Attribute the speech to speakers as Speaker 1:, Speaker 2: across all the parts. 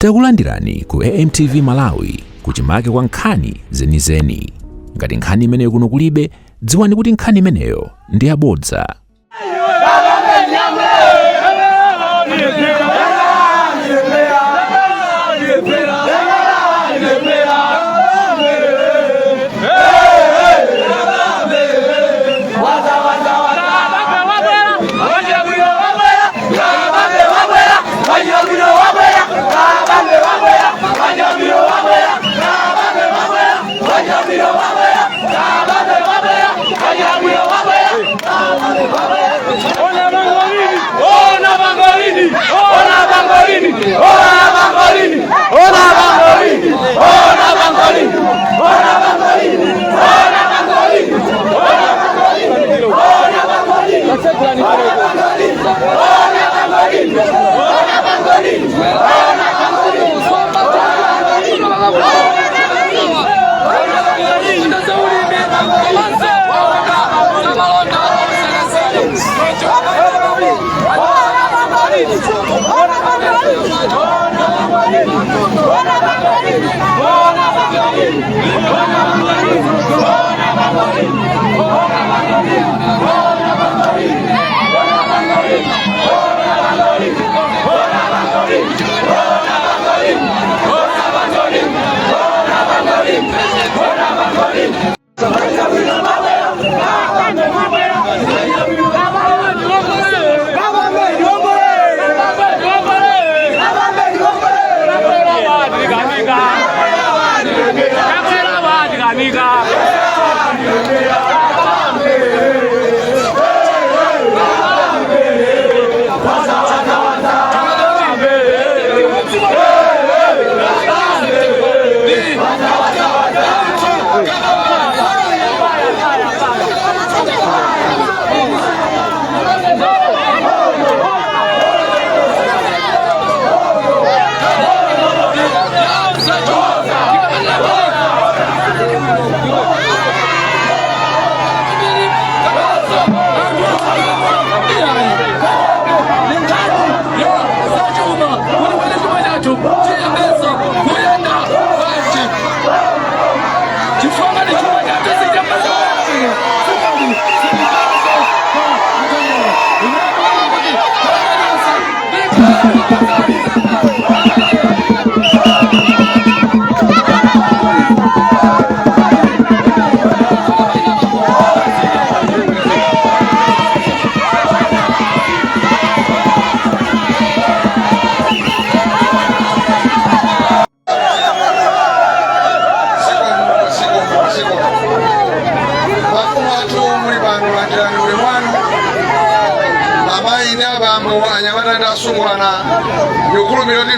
Speaker 1: Takulandirani ku AMTV Malawi kuchimake kwa nkhani zenizeni. Ngati nkhani imeneyo kuno kulibe, dziwani kuti nkhani imeneyo ndi yabodza.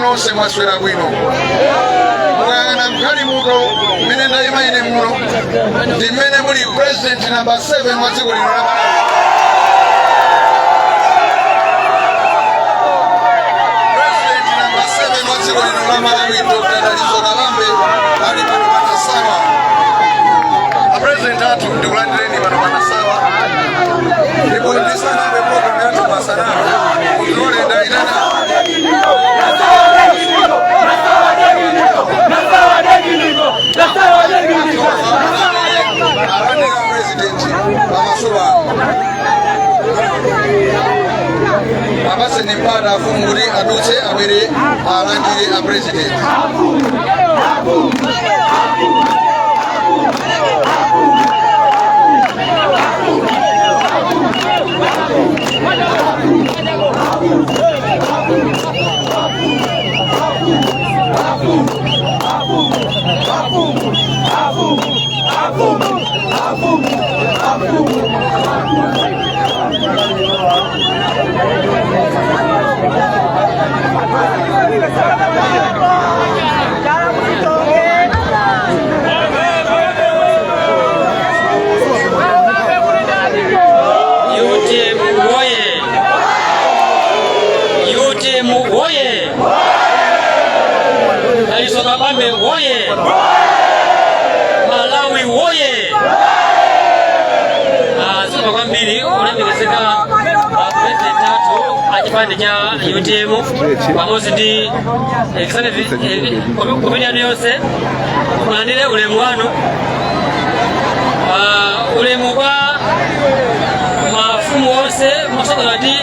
Speaker 2: Nonse mwaswera bwino mukayangana mkali muto mmene ndayima ine muno ndi mmene muli president number 7 wa dziko lino la Malawi. President number 7 wa dziko lino la Malawi Dr. KABAMBE ali pano pa NASAWA. President athu ndikulandireni pano pa NASAWA ndipo ndisanambe program yathu pasanano kutole ndaitana abase nipada funguri aduse abere alangire a president
Speaker 3: KABAMBE woye! Malawi woye! Sima kwambiri ulemekezeka president athu chipande cha UTM pamoja ndi komedian yonse kulandire ulemu wanu ulemu kwa mafumu wonse mosokala ndi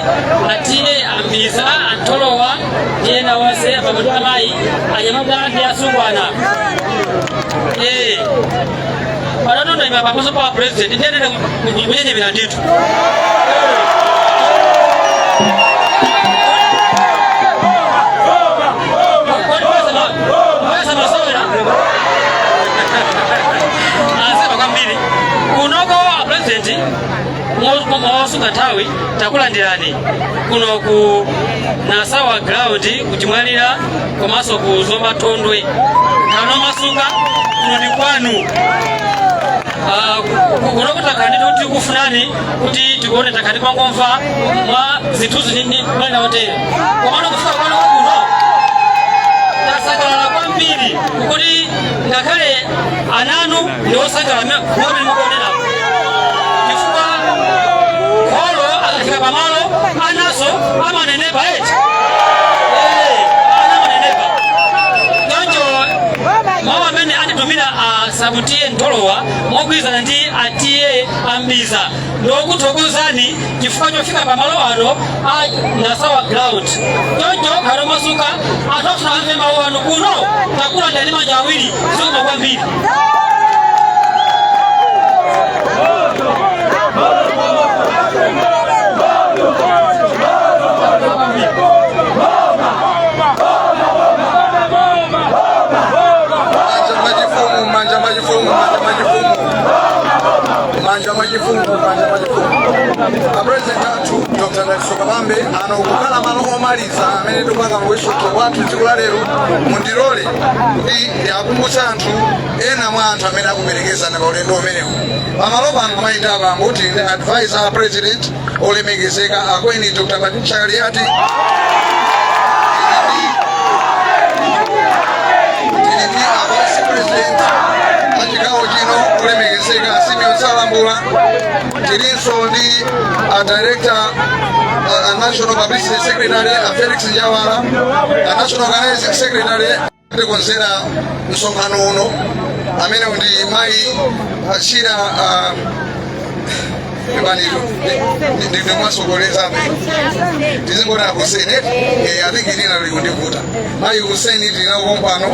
Speaker 3: atiye ambiza antolowa yena wonse pamoja amayi anyamata ndi asungwana Padano ima pamoja kwa president ndiye mwenye binanditu Tawi takulandirani kuno ku Nasawa ground kuchimwalira komanso ku Zomba Tondwe kano masuka kuno ndi kwanu kuno kutakani kuti kufunani kuti tikuone takati kwangomva mwa zituzi ndi mali na hotel komano kufika kwano kuno tasakala kwambiri kuti ngakhale ananu ndiwo sakala mwe mukuonera pamalo anaso amanenepa eti amanenepa donjo mama amene atitumira asabutiye ntolowa mogwirizana ndi atiye ambiza ndokuthokozani chifukwa chofika pamalo ano a Nasawa ground donjo kalo masuka atosha amve mawu anu kuno takulandira ndi manja awiri zikoma kwambiri President Dr. Kabambe anokukala malo omaliza amene tukanga mwesoto watu dziko lero mundilole kuti yakumbutsa anthu ena mwa anthu amene akuperekeza na ulendo umenewu pamalo pano mayita bambo kuti ndi advisor president olemekezeka akweni Dr. PATRICIA KALIATI NDI vice president achikawo chino olemekezeka Simeon Salambula tilinso ndi director national publicity secretary Felix NJAWALA national organizing secretary ndikonzera msonkhano uno amene ndi mayi achira ndi mwasogoleza tizingona Hussein I think ilina likundivuta mayi Hussein tinawo pano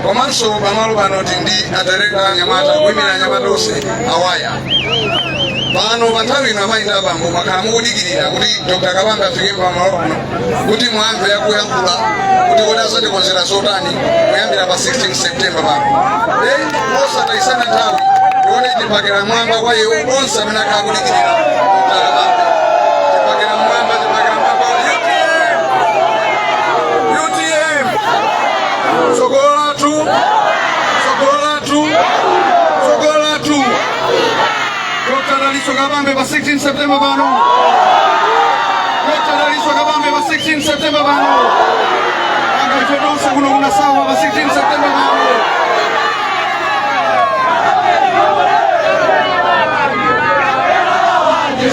Speaker 3: komanso pamalo pano ndi director anyamata kuimira anyamata onse awaya pano panthawi ino amayina bambo makhala mukudikirira kuti Dr. Kabambe afike pamalo pano kuti mwamve yakuyankhula kuti kodi azatikonzera zotani kuyambira pa 16 September pano osatayisana nthawi ndione tipakira mwamba kwa iwo onse amene akhala kudikirira Dr. Kabambe tipakira mwamba UTM Sogolatu Dr. Kabambe pa 16 September pano Dr. Kabambe pa 16 September pano anga ife kuno Nasawa pa 16 September pano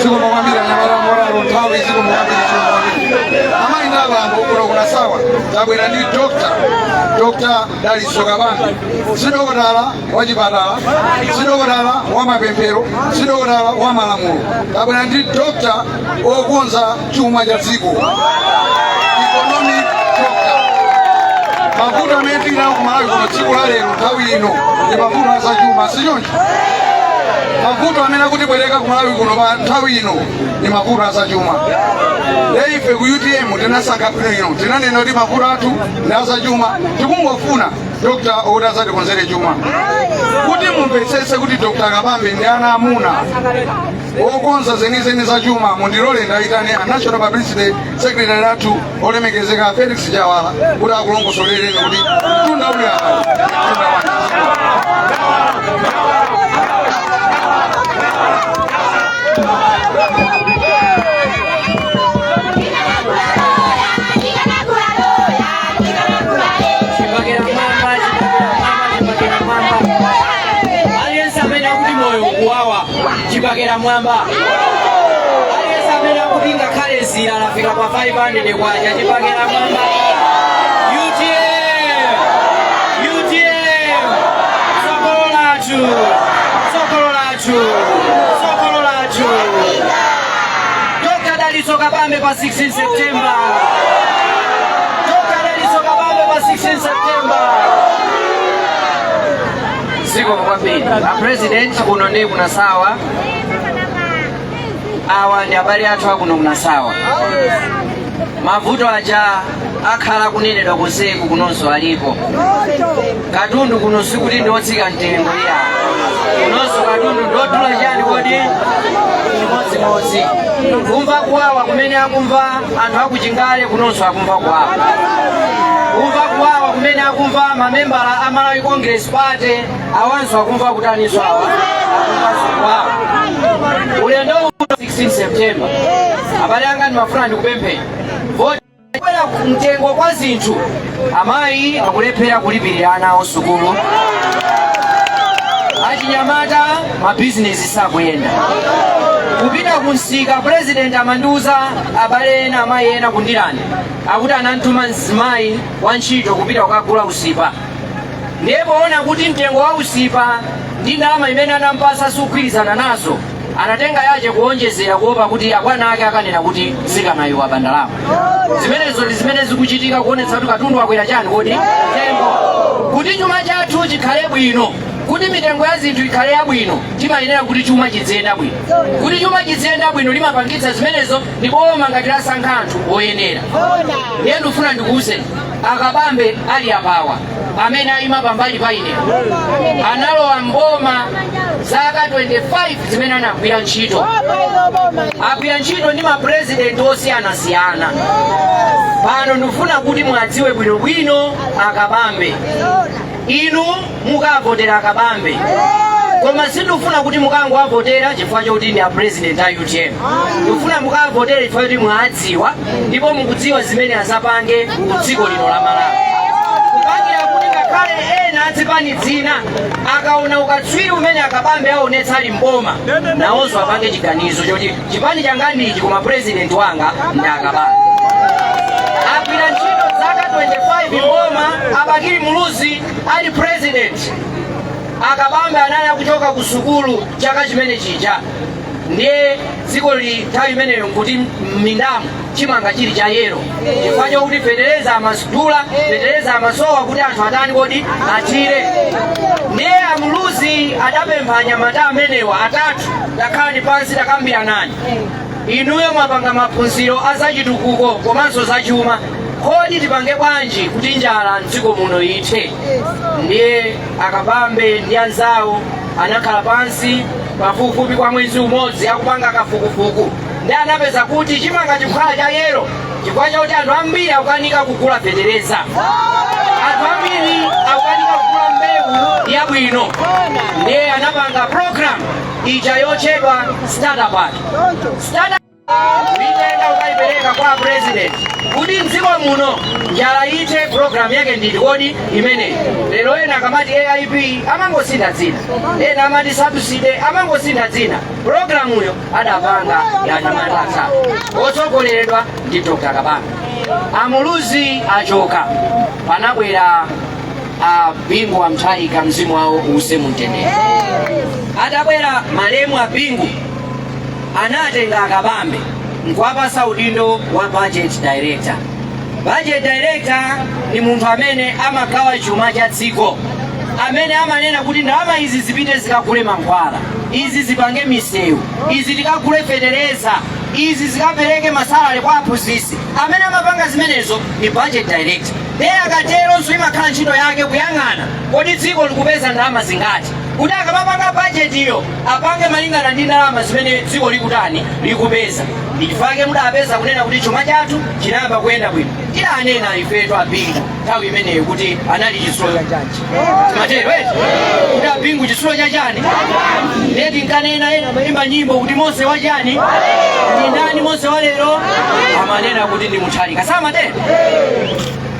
Speaker 3: siku mwambira nyamara moralo nthawi siku mwambira amaina bambo kuno Nasawa tabwera ndi Dr. Kabambe sidokotala wachipatala sidokotala wa mapemphero sidokotala wa malamulo tabwera ndi Dr. okonza chuma cha dziko economic doctor mavuto amene tinawo kumalawi kuno tsiku la lero nthawi ino ndi mavuto a zachuma sichoncho mavuto amene akutibwereka kumalawi kuno pa nthawi ino ndi mavuto a zachuma ife ku UTM tinasankha bwino tinanena kuti mavuto athu ndi a zachuma tikungofuna Dr. Oda azatikonzere chuma kuti mumvetsetse kuti Dr. Kabambe ndi ana amuna okonza zenizeni za chuma mundilole ndayitane a national publicity secretary athu olemekezeka Felix NJAWALA kuti akulongosolereni kuti tunda uli
Speaker 4: Chipakera mwamba. kupinga kale zira lafika kwa 500 kwaja chipakela mwamba. UTM sokolo lachu Dr. Daliso Kabambe pa 16 September. Dr. Daliso Kabambe pa 16 September. Siko kwambiri a president kuno ndi kuna sawa awa ndi abale athu akuno kuna sawa mavuto aja akhala kunenedwa kuseku kunonso alipo katundu kuno sikuti ndiotsika mtengo iya kunonso katundu ndodula chani kodi chimodzimodzi kumva kuwawa kumene akumva anthu akuchingale kunonso akumva kuwawa kumva kuwawa kumene akumva mamembala a Malawi Congress Party awanso akumva kutaninso awa akumva kuwawa ulendo 16 September abale anga ndimafuna ndikupemphera vote kwera mtengo kwa zinthu amayi akulephera kulipirira ana awo sukulu achinyamata mabizinesi sakuyenda kupita kunsika president amandiuza abale ena amayi ena kundilani akuti anantuma mzimayi wa ntchito kupita kukagula usipa ndiye poona kuti mtengo wa usipa ndi ndalama imene anampasa sugwirizana nazo anatenga yache kuonjezera kuopa kuti abwana ake akanena kuti sikanayo abandalama zimenezo ndi zimene zikuchitika kuonetsa kuti katundu akwera chani kodi mtengo kuti chuma chathu chikhale bwino kuti mitengo ya zinthu ikhale yabwino timayenera kuti chuma chiziyenda bwino kuti chuma chiziyenda bwino limapangitsa zimenezo ndi boma ngati lasankha anthu oyenera ndiye ndikufuna ndikuwuzeni akabambe ali apawa amene ayima pambali pa ine analowa mboma zaka 25 zimene anagwira ntchito agwira ntchito ndi mapresidenti osiyanasiyana pano ndikufuna kuti mwadziwe bwinobwino akabambe inu mukavotera akabambe koma sindikufuna kuti mukangowavotera chifukwa chokuti ndi a president a UTM ndikufuna mukavotera chifukwa choti mwadziwa ndipo mukudziwa zimene azapange ku dziko lino la Malawi kupangira kuti ngakhale ena adzipani dzina akaona ukatswiri umene akabambe aonetsa ali mboma nawonso apange chiganizo choti chipani changani ichi koma president wanga ndi akabambe agwira ntchito zaka 25 mboma abakiri muluzi ali president akabambe anali akuchoka ku sukulu chaka chimene chija ndiye dziko nthawi imeneyo nkuti m'mindamu chimanga chili cha yero chifukwa chokuti fetereza amasudula fetereza amasowa kuti anthu atani kodi achire ndiye amuluzi adapempha anyamata amenewa atatu takhala ndi pansi takambiranani inuyo mwapanga maphunziro azachitukuko komanso zachuma kodi tipange bwanji kuti njala mdziko muno ithe ndiye akabambe ndi anzawo anakhala pansi pafupifupi kwa mwezi umodzi akupanga kafukufuku ndi anapeza kuti chimanga chikhala cha yero chifukwa chakuti anthu ambiri akukanika kugula fetereza anthu ambiri akukanika kugula mbewu yabwino ndiye anapanga program ija yotchedwa startup vitenda ukaipereka kwa president kuti mdziko muno njala ithe program yake ndili kodi imeneyi lero ena akamati AIP amangosintha dzina ena amati subsidy amangosintha dzina programuyo adapanga yanyamata atatu otsogoleredwa ndi Dr. Kabambe amuluzi achoka panabwera abingu amthaika mzimu wawo uuse mumtendere adabwera malemu abingu anatenga akabambe nkwapasa udindo wa budget director. Budget director ni munthu amene amagawa chuma cha dziko amene amanena kuti ndalama izi zipite zikagule mankhwala izi zipange misewu izi tikagule fetereza izi zikapereke masalale kwa aphunzitsi amene amapanga zimenezo ni budget director ndiye akateronso imakhala ntchito yake kuyang'ana kodi dziko likupeza ndalama zingati kuti akamapanga budget iyo apange malingana ndi ndalama zimene dziko likutani likupeza ndichifake mudapeza kunena kuti chuma chathu chinayamba kuyenda bwino tidanena ifetu abingu nthawi imeneyo kuti anali chitsulo chanji timatero eti kuti abingu chitsulo chachani ndiye tinkanena ena mayimba nyimbo kuti Mose wachani ndi ndani Mose wa lero amanena kuti ndi Mutharika samatero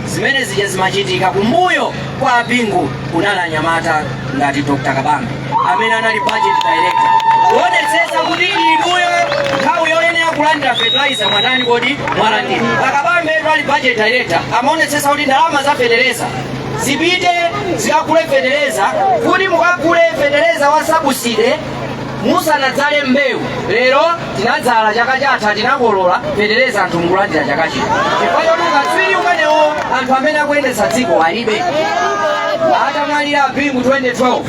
Speaker 4: zimene zija zimachitika kumbuyo kwa abingu kunali anyamata ngati Dr. Kabambe amene anali budget director kuonetsetsa kuti inuyo nthawi yoyenera kulandira fertilizer mwatani kodi mwalandira. Akabambe ali budget director amaonetsetsa kuti ndalama za fertilizer zipite zikagule fertilizer, kuti mukagule fertilizer wa subsidy musanadzale mbewu. Lero tinadzala chaka chatha tinakolola fertilizer anthu mukulandira chaka chino. Chifukwa choti ukatswiri umenewo anthu amene akuyendetsa dziko alibe. Atamwalira Abimu 2012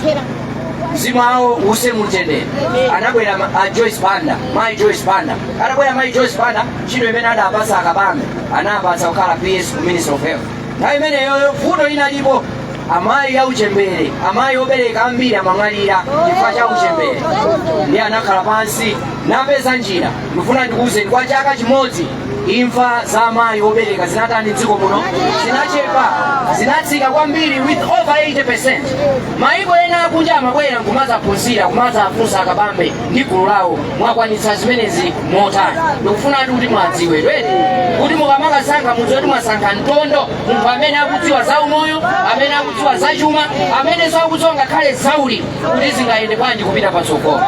Speaker 4: mzimu awo use mutendere, anabwera Joyce Banda, Mai Joyce Banda. Anabwera Mai Joyce Banda, ntchito imene adapasa Akabambe anapatsa kukhala PS ku Ministry of Health. Nthawi imeneyo vuto linalipo, amayi auchembere, amayi obereka ambiri amamwalira chifukwa cha uchembere. Ndiye anakhala pansi napeza njira. Ndikufuna ndikuwuzeni kwa chaka chimodzi imfa za amayi obereka zinatani dziko muno zinachepa, zinatsika kwambiri with over 80%. Maiko ena akunja amabwera nkumazaphunzira kumazafunsa Akabambe ndi gulu lawo mwakwanitsa zimenezi motani. Ndikufuna kuti mwadziwe kuti mukamakasankha mudziwe kuti mwasankha mtondo, munthu amene akudziwa za umoyo, amene akudziwa za chuma, amene akudziwa ngakhale zaulimi kuti zingayende bwanji kupita patsogolo.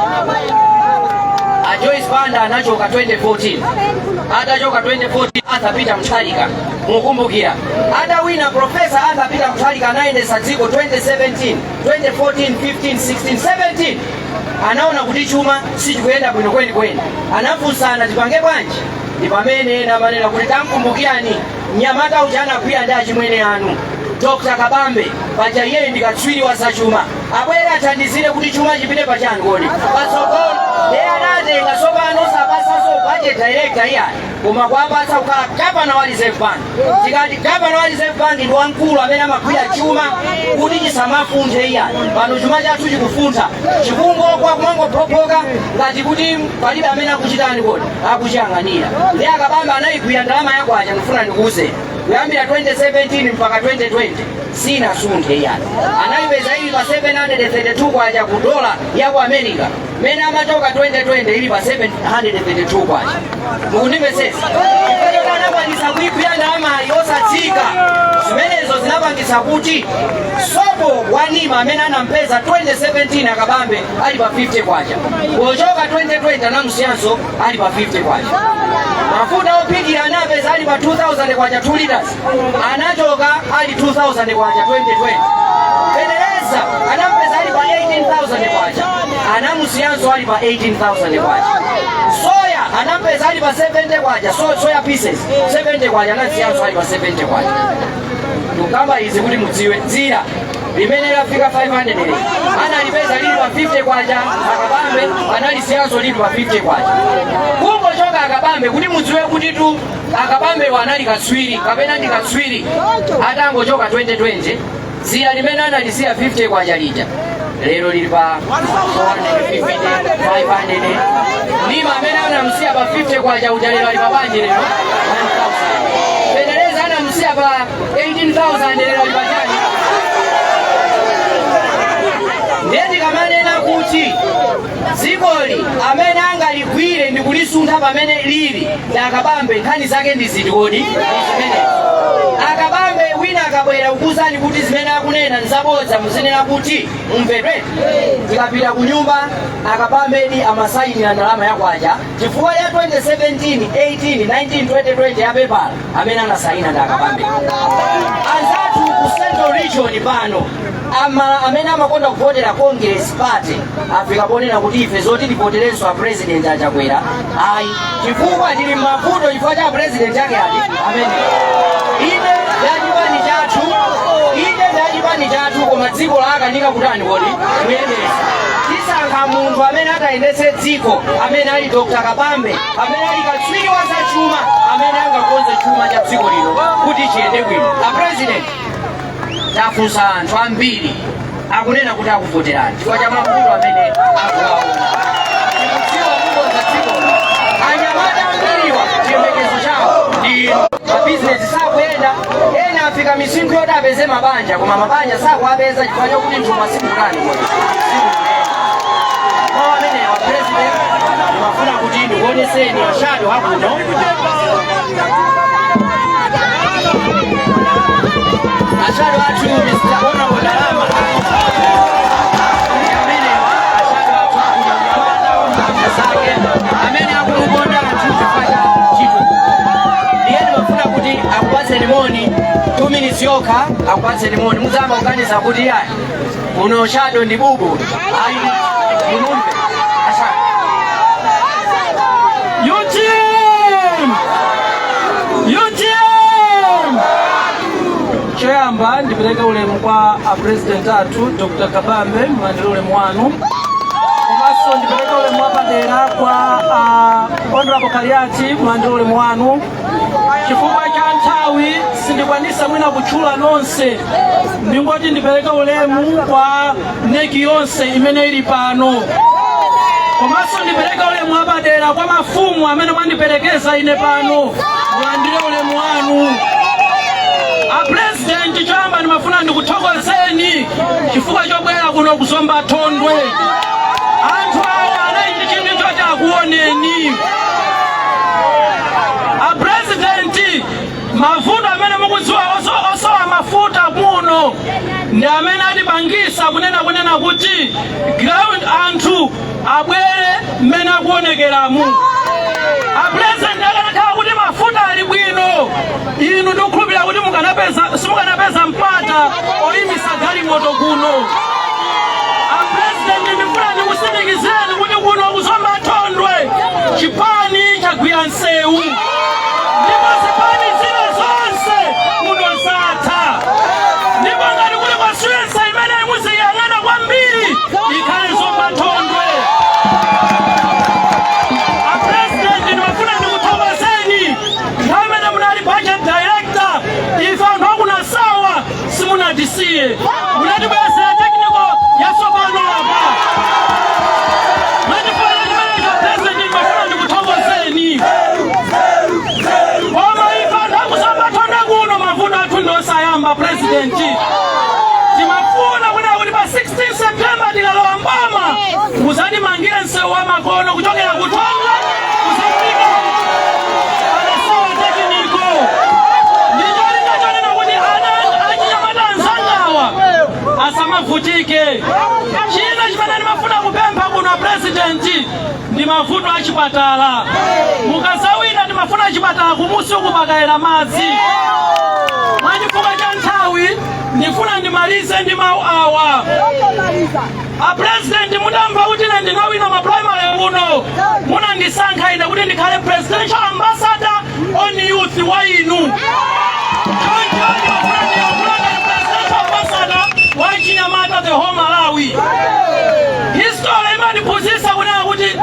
Speaker 4: Joyce Banda anachoka 2014. Atachoka 2014 atapita Mutharika. Mukumbukira. Atawina Professor atapita Mutharika anayendesa dziko 2017, 2014, 15, 16, 17. Anaona kuti chuma sichikuyenda bwino kweni. Anafunsana tipange bwanji. Ndi pamene ena amanena kuti tamkumbukirani mnyamata uja anagwira ndi achimwene anu Dr. Kabambe paja iye ndi katswiri wa zachuma. Abwere athandizire kuti chuma chipite pachani kodi patsogolo. Iye anatenga sopano sapasaso budget director iya koma kwapatsa kukhala Governor wa Reserve Bank. Tikati Governor wa Reserve Bank ndi wamkulu amene amagwira chuma kuti chisamafunthe iya. Pano chuma chathu chikufuntha chikungokwa kumangophopoka ngati kuti palibe amene akuchitani kodi akuchiyang'anira. Ndiye Akabambe anayigwira ndalama yako aja ndifuna ndikuwuze kuyambira 2017 mpaka 2020 sina sunthe yani. Anayipeza ili pa 732 kwacha ku dola ya ku America. Mena amachoka 2020 ili pa 732 kwacha. Mukundimvesesa. Chifukwa anapangisa kuigwira ndalama yosatsika. Zimenezo zinapangisa kuti sopo wanima amene anampeza 2017 Akabambe ali pa 50 kwacha. Kuchoka 2020 anamusiyanso ali pa 50 kwacha. Mafuta ophikira anapeza ali pa 2000 kwacha 2 liters. Anachoka ali 2000 kwacha 2020. Fertilizer anampeza ali pa 18000 kwacha. Anamusiyanso ali pa 18000 kwacha. Soya anampeza ali pa 70 kwacha. Soya pieces 70 kwacha anasiyanso ali pa 70 kwacha. Tukamba izi kuti mudziwe dzira limene lafika 500 lili analipeza lili pa 50 kwacha. Akabambe analisiyanso lili pa 50 kwacha. Kungochoka Akabambe kuti mudziwe kuti tu Akabambe wanali katswiri kapena ndi katswiri atangochoka 2020 dzira limene analisiya 50 kwacha lija lero lili pa 450 500. Lima amene anamusiya pa 50 kwacha uja lero ali pa bwanji lero 1000. Fertilizer anamusiya pa 18000 lero ali pa chani. Ndeti kamanena kuti dzikoli amene angaligwire ndi kulisuntha pamene lili ndi Akabambe. Nkhani zake ndi ziti kodi zimene Akabambe wina akabwera kukuzani kuti zimene akunena nzabodza muzinena kuti umvedwe. Tikapita ku nyumba Akabambe amasayinira ndalama yakwacha chifukwa ya 2017, 18, 19, 2020 ya pepala amene anasayina ndi Akabambe. Anzathu ku Central Region pano amene amakonda kuvotera Congress Party afika ponena kuti ife zoti tivoterenso a president achakwera ayi chifukwa tili mavuto chifukwa cha president yake ati amene ine ndachipani chathu koma dziko lakanika kutani kodi kuyendesa. Tisankha munthu amene atayendetse dziko amene ali Dr. Kabambe amene ali katswiri wa zachuma amene angakonze chuma cha dziko lino kuti chiyende bwino. A president tafunsa anthu ambiri akunena kuti akuvoterani chifukwa cha mavuto amene akuwaona. Tikudziwa kukonza dziko anyamata ambiriwa chiyembekezo chawo ndi mabizinesi sakuyenda. Ena afika misinkhu yoti apeze mabanja koma mabanja sakuapeza chifukwa chokuti mthumba sikukani kodi kwa amene wa president mafuna kuti ndikuoneseni mashado akuno. Ashado watu Mr. Honorable Dalama amene ashado watu akuno yokha akupatse limoni muzamba kuganiza kuti yayi uno Shadow ndi bubu ayi mulumbe asa UTM choyamba ndipereka ulemu kwa president athu Dr. Kabambe mwandile ulemu wanu komanso ndipereka ulemu wapadera kwa Honorable Kaliati mwandile ulemu wanu chifukwa cha nthawi sindikwanisa mwina kutchula nonse ndingoti ndipereka ulemu kwa neki yonse imene ili pano komanso ndipereka ulemu wapadera kwa mafumu amene mwandiperekeza ine pano mwandile ulemu wanu. President choyamba ndimafuna ndikuthokozeni chifukwa chobwera kuno kuzomba thondwe anthu awo anaiti chinthu choti akuoneni. President mavuto amene mukudziwa osowa mafuta kuno ndi amene atipangisa kunena kuti ground anthu abwere mmene akuonekeramu. President akanakhala kuti mafuta ali bwino inu ndikukhulupirira kuti simukanapeza mpata oyimisa galimoto kuno. President ndifuna ndikusimikizeni kuti kuno kuzomba thondwe chipani chagwira nsewu ndipo zipani zina zonse kuno zatha ndipo ngati kuli constituency imene muziyang'ana kwambiri ikhale zomba thondwe. President ndimafuna ndikuthokozeni ngamene munali budget director ife anthu aku NASAWA simunatisiye munatibwezera technical yatsopano apa mwatifuna chimenecho. President ndimafuna ndikuthokozeni koma ife anthu akuzomba thondwe kuno mavuto athu ndosayamba. President timafuna kuti pa 16 September tikalowa mboma muzatimangire msewu wa makono kuchokera kuthondwe kuzafika NASAWA technical. Ndicholinga chonena kuti ana achinyamata anzangawa asamavutike. China chimene ndimafuna kupempha kuno President ndi mavuto a chipatala. Mukazawina ndimafuna chipatala kumusi ukupakayera madzi. Mwachifukwa cha nthawi ndifuna ndimalize ndi mawu awa. President mudamva kuti ine ndinawina ma primary kuno munandisankha ine kuti ndikhale presidential ambassador on youth wa inu. Presidential ambassador wa chinyamata the whole Malawi. History imaniphunzitsa kunena kuti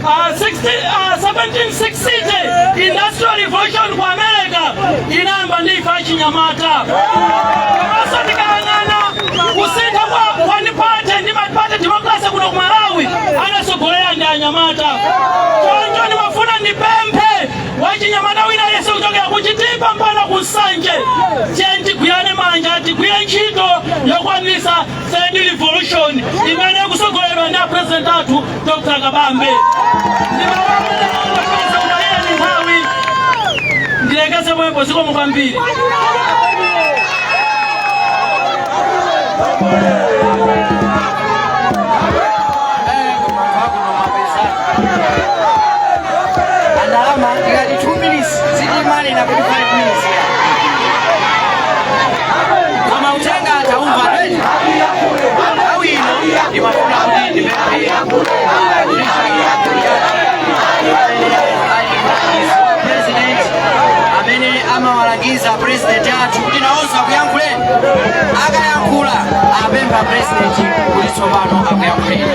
Speaker 4: 1760 industrial revolution ku America inayamba ndi ife achinyamata. Komanso tikayang'ana kusintha kwa one party ndi multi-party democracy kuno ku Malawi anasogolera ndi anyamata. Choncho ndimafuna ndipemphe wachinyamata wina yense kuchokera kuchitipa mpaka ku Nsanje tiye tigwirane manja tigwire ntchito yokwanisa third revolution imene kusogolerwa ndi president athu Dr. Kabambe. Ndilekeze mwepo zikomo kwambiri. Andalama ikati 2 minutes zilimali na 5 minutes. Kama utenga ataumva nini? Awino imafuna kuti ndimepe President amene amawalagiza president athu kuti nawonso akuyankhuleni. Akayankhula apempha president kuti tsopano akuyankhuleni.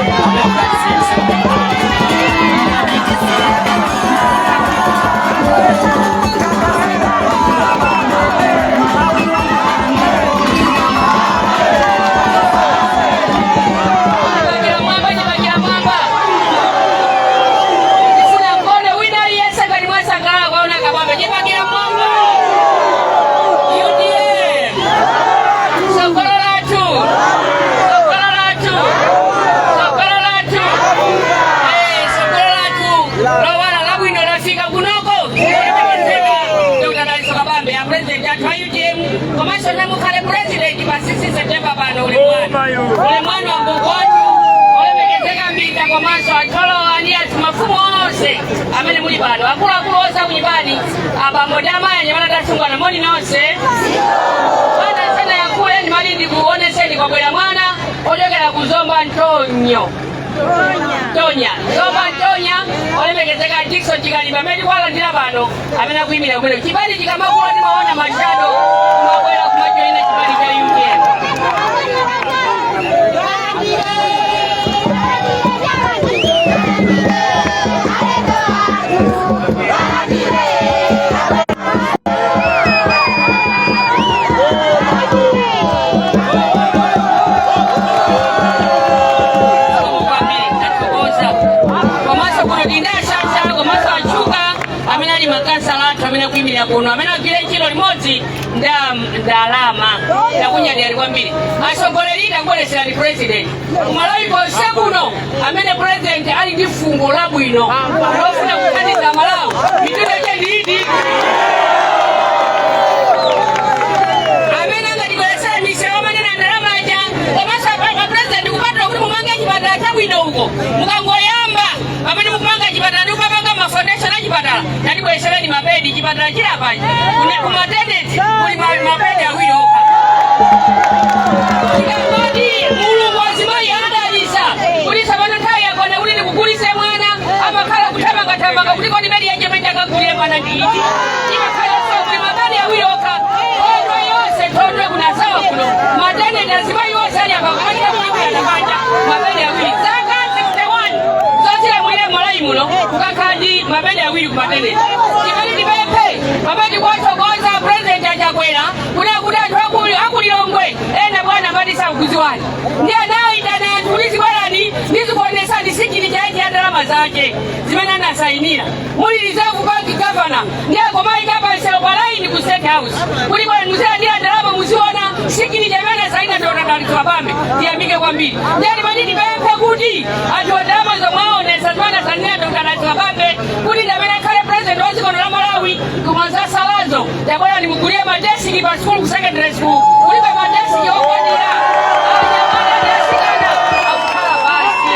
Speaker 4: President pa 16 September pano ulemwano wa mbugotu olemekezeka mbita kwa maso atolo ani mafumu onse amene muli pano akulu onse kunyipani abambo dama yanyamana tasungwana moni nonse
Speaker 5: kule ni malindi kuoneseni kwa bwela mwana ojogera kuzomba ntonyo Tonya zomba ntonya olemekezeka Dickson chikaliba medi kwala ndira bano amena kuimira kumene chibali chikamakula ndimaona mashado kumabwera kumajoina chibali cha UTM. Amena kuimira kuno amena kile chilo limodzi ndalama yakunyadira ali kwambiri asogolerira ngolesera ni president kumalawi konse kuno amene president ali ndi fungo labwino lofuna kuthandiza Malawi mitunda chedidi amene angatibweresera misewu amanena ndalama aja komanso pa president kupatula kuti mumange chipatala chabwino uko mukangoyamba amene mupanga chipatala ndi kupanga mafoundation achipatala natibweresereni mabedi chipatala chilapanje kumatendeti kuli mabedi awiri okha chikangoti mulungu wazimayi adalisa kulisa pano nthawi yakona kuti ndikugulise mwana amakhala kuthamanga kuti kodi bedi yaje mene akagulire mwana ndiiti imakhala so kuli mabedi awiri okha ono yonse tondwe kunasawa kuno matendeti azimayi yonse ali akakumatika kulikwiyana panja mabedi awiri zaka 61 zosile mwile Malawi muno kukakadi mabedi awiri kumatendeti chimene ndipepe mabedi kwatokoza president achakwera kuti anthu akulilongwe ena bwana mbadisa mkuziwani ndi anaitana anthu ndizibwerani ndizikuonesa ndisikili chaiti ya ndalama zake zimene anasayinira muli reserve bank governor ndiye komayi kapanselo palaini ku state house kuti bwana muzilandira ndalama muziona sikili chimene sayina ndotandali kabambe tiyamike kwambiri ndiye ndimati ndipepe kuti anthu ndalama zomwaonesa zimene sanina ndotandali kabambe kuti ndamene khale president wazikono la Malawi kumanza salazo tabona nimukulie madesiki pa school ku secondary school kulibe madesiki okwanira anyamala desikana akukhala basi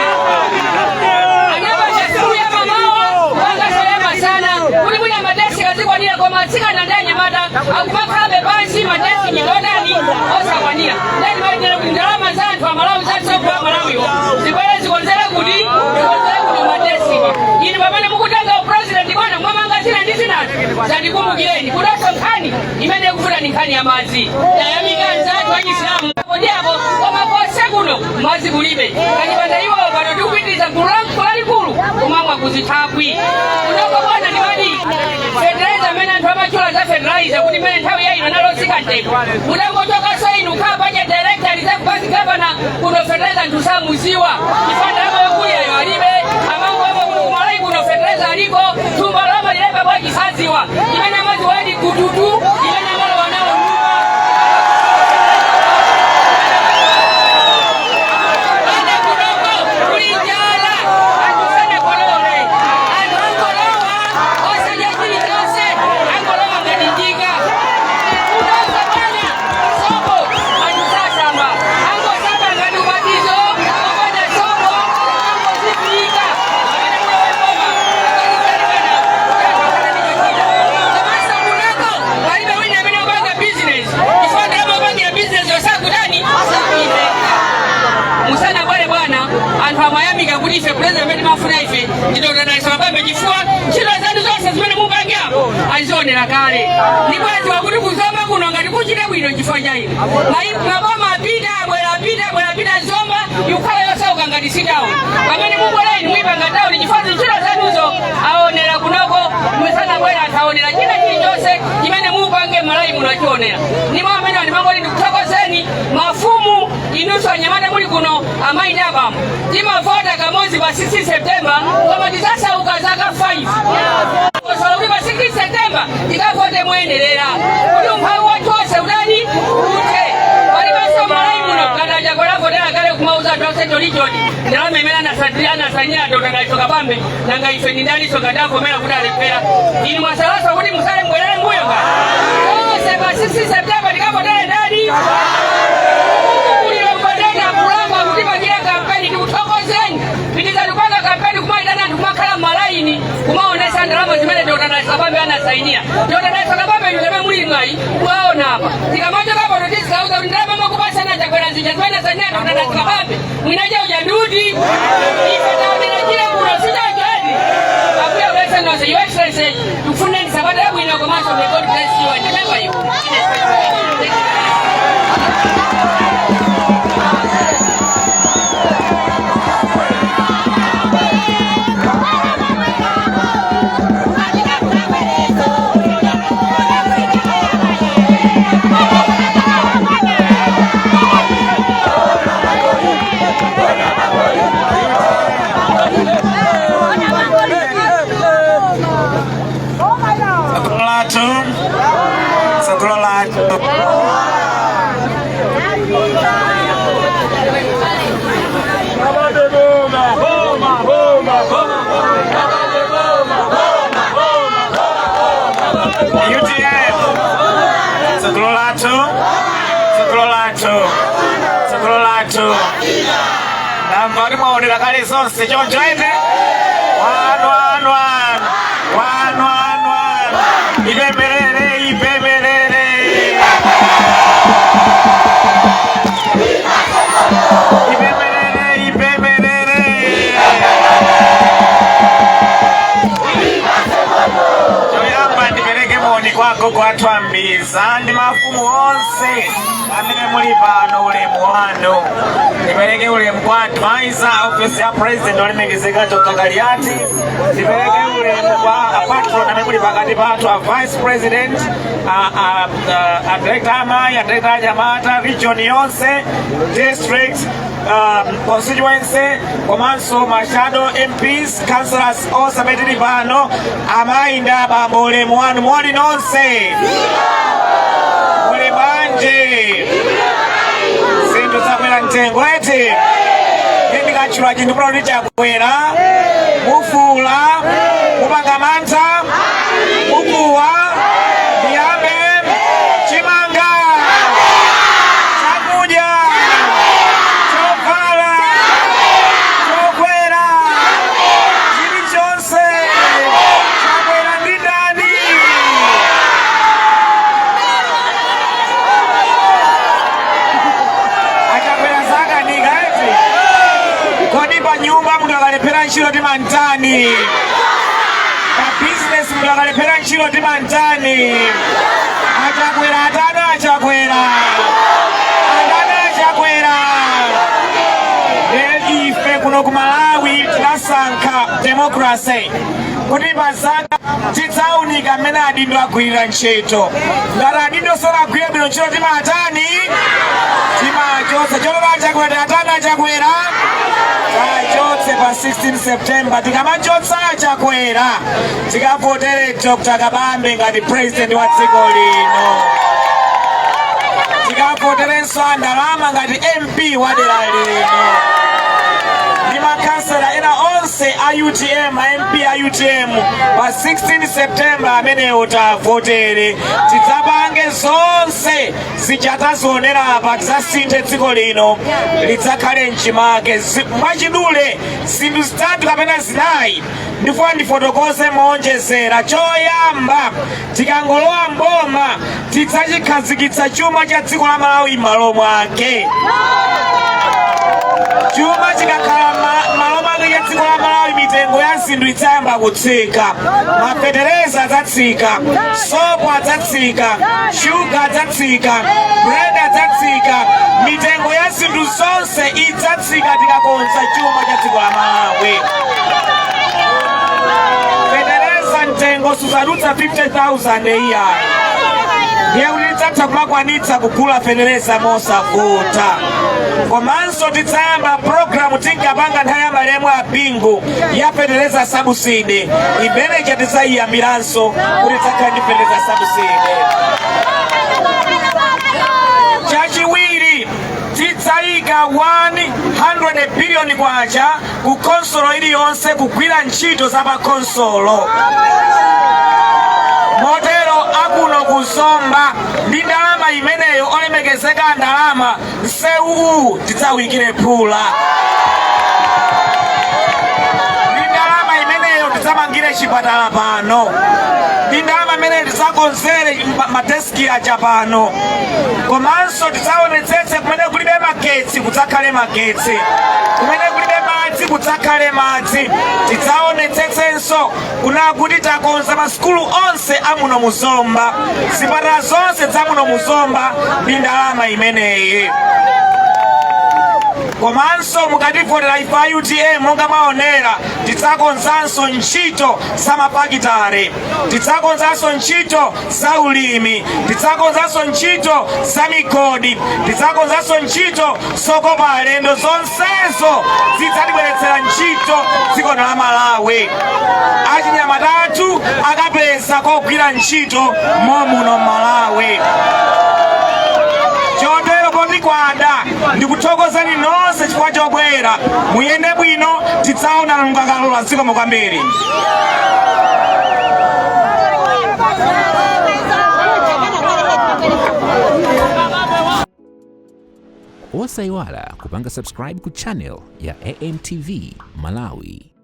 Speaker 5: anyama sheskulu ya mamawa wangasolema sana kuli mwina madesiki azikwanira kwa matsikana ndi anyamata akumakhabe basi madesiki ndodani osakwanira ndani maitira kuti ndalama za anthu amalawi zatsoko wa Malawiwo zikwere zikonzere kuti madesiki ini pamene mukutanga president bwana mwamanga zina ndi zinazo zandikumbukireni kudaso nkhani imene kufuna ni nkhani ya madzi yayamika nzatu wa Chisilamu ndiapo koma konse kuno madzi kulibe kachipanda iwo pano tikupitiriza gulu lalikulu kumamwa kuzithakwi kunoko bwana ndimati federaliza amene anthu amachula za federaliza kuti mene nthawi yaino nalosika mteko mudangochokaso inu khapacha director reserve bank governor kuno federaliza anthu samuziwa chifanda ama yokuliyayo alibe amangoma kuno kumalawi kuno federaliza aliko tumba lama lilepa kwa chisaziwa imene amazi wadi kututu imene amalo wanao nyuma ane kunoko kulijala antusane kolole anu angolowa osaja chini chose angolowa ngadinjika kunoza bwana sobo antusasamba angosamba ngadubatizo obada sobo angosifika amene mulowekoma musana bwale bwana anthu amayamika kuti ife president amene mafuna ife ndidotandaliso kabambe chifukwa ntchito zanu zonse zimene mupange apo azionera kale ndikwaziwa kuti kuzomba kuno ngati kuchite bwino chifukwa cha ine maboma apita zomba yukhala yosauka ngati sitawo pamene mubweleni mwipanga tauni chifukwa ntchito zanuzo aonera kunoko musana bwela akaonera china chilichonse chimene mupange Malawi muno achionera ndimo amene ndimangoti ndikuthokozeni mafumu inunso anyamata muli kuno amayi ndi abambo timavota kamodzi pa 16 September koma tisasauka zaka 5 kosola kuti pa 16 September tikavote moyenderera kuti umphawi wachonse udani uthe palibenso Malawi muno kadaja kolavotera kale kumauza anthu ase cholichoti ndalama imene anasanyira ndotandaliso kabambe nanga ife ndindaliso kadavomera kuti alephera inu mwasalaso kuti musale mbwerere mbuyo ka onse pa 16 September tikavotere ndani kumaonesa ndalama zimene ndotandaliso kabambe anasainia ndotandaliso kabambe yuzeme muli mwayi kuwaona apa tikamacho kapo notizikauza kuti ndalama jazwana sanata na kabambe mwinaja ujandudi ifataamina kile kuno sijajwadi akuya ulesa nose your excellency tufune ni sabata ya mwina komaso may God bless you and remember you.
Speaker 6: UTM Sekololato nambari mwaonera kale zonse choncho ete 1 ipemerere choyamba ndipereke moni kwako kwatwambiza ndi mafumu onse amene muli pano ulemu wanu. Ndipereke ulemu kwa advisor office ya president olemekezeka Dr. Kaliati. Ndipereke ulemu kwa patron amene muli pakati pathu a vice president a director amayi, a director anyamata region yonse, district, constituency, komanso mashado MPs, councillors onse amene tili pano, amayi ndi abambo ulemu wanu moni nonse. Banje Sindu zakwera mtengo eti ndikachula chinthu kuti chakwera mufula mupanga mantha mukuwa ndiyambe chimanga chakudya chovala chokwera chilichonse chakwera ndi ndani. Kodi pa nyumba mtu akalepera ntchito timantani, pa business mtu akalepera ntchito timantani. Achakwera atano achakwera ife kuno ku Malawi tinasankha democracy kuti pazaka tidzaunika amene adindo agwirira ntchito. Ngati adindo sanagwire bwino ntchito timatani timachotsa. Cholola achakwera atano achakwera achotse pa 16 September. Tikamachotsa achakwera tikavotere Dr. Kabambe ngati president wa dziko lino. Tikavoterenso andalama ngati MP wa dera lino. Ndi makansela ena onse a UTM, MP a UTM pa 16 September amenewo tavotere. Tidzapange zonse zichatazoonera apa tidzasinthe dziko lino lidzakhale mchimake. Mwachidule zinthu zitatu kapena zinayi ndifuna ndifotokoze moonjezera. Choyamba, tikangolowa mboma tidzachikhazikitsa chuma cha dziko la Malawi m'malo mwake. Chuma chikakhala m'malo mwake cha dziko la Malawi, mitengo ya zinthu idzayamba kutsika. Mafetereza adzatsika, sopo adzatsika, shuga adzatsika, bread adzatsika, mitengo ya zinthu zonse idzatsika tikakonza chuma cha dziko la Malawi. Federeza mtengo suzadutsa 50,000 a year. Ndiye kuti tidzatha kumakwanitsa kugula federeza mosavuta. Komanso tidzayamba programu tinkapanga nthawi ya malemu a bingu ya federeza sabuside imene tidzayiyambiranso kuti tidzakhale ndi federeza sabuside. Chachiwiri, tidzayika 100 billion kwacha ku konsolo iliyonse kugwira ntchito za pa konsolo. Motero akuno kuzomba ndi ndalama imeneyo olemekezeka ndalama nsewu tidzawikire phula. Ndi ndalama imeneyo tidzamangire chipatala pano. Ndi ndalama imeneyo tizakonzere mateski aja pano. Komanso tizaonetsetse kumene kulibe magetsi kudzakhale magetsi, kumene kulibe madzi kudzakhale madzi. Tidzaonetsetsenso kuti takonza masukulu onse amuno muzomba, zipatala zonse zamuno muzomba ndi ndalama imeneyi. Komanso mukativotera ife UTM monga mwaonera, tidzakonzanso ntchito za mapakitale, tidzakonzanso ntchito za ulimi, tidzakonzanso ntchito za migodi, tidzakonzanso ntchito zokopa alendo. Zonsezo zidzatibweretsera ntchito dziko la Malawi. Achinyamata athu akapeza kogwira ntchito momuno Malawi. Chotero pondikwada ndikuthokozani nonse chifukwa chobwera. Muyende bwino, tidzaona mngakalola zikomo kwambiri.
Speaker 1: Osayiwala kupanga subscribe ku channel ya AMTV Malawi.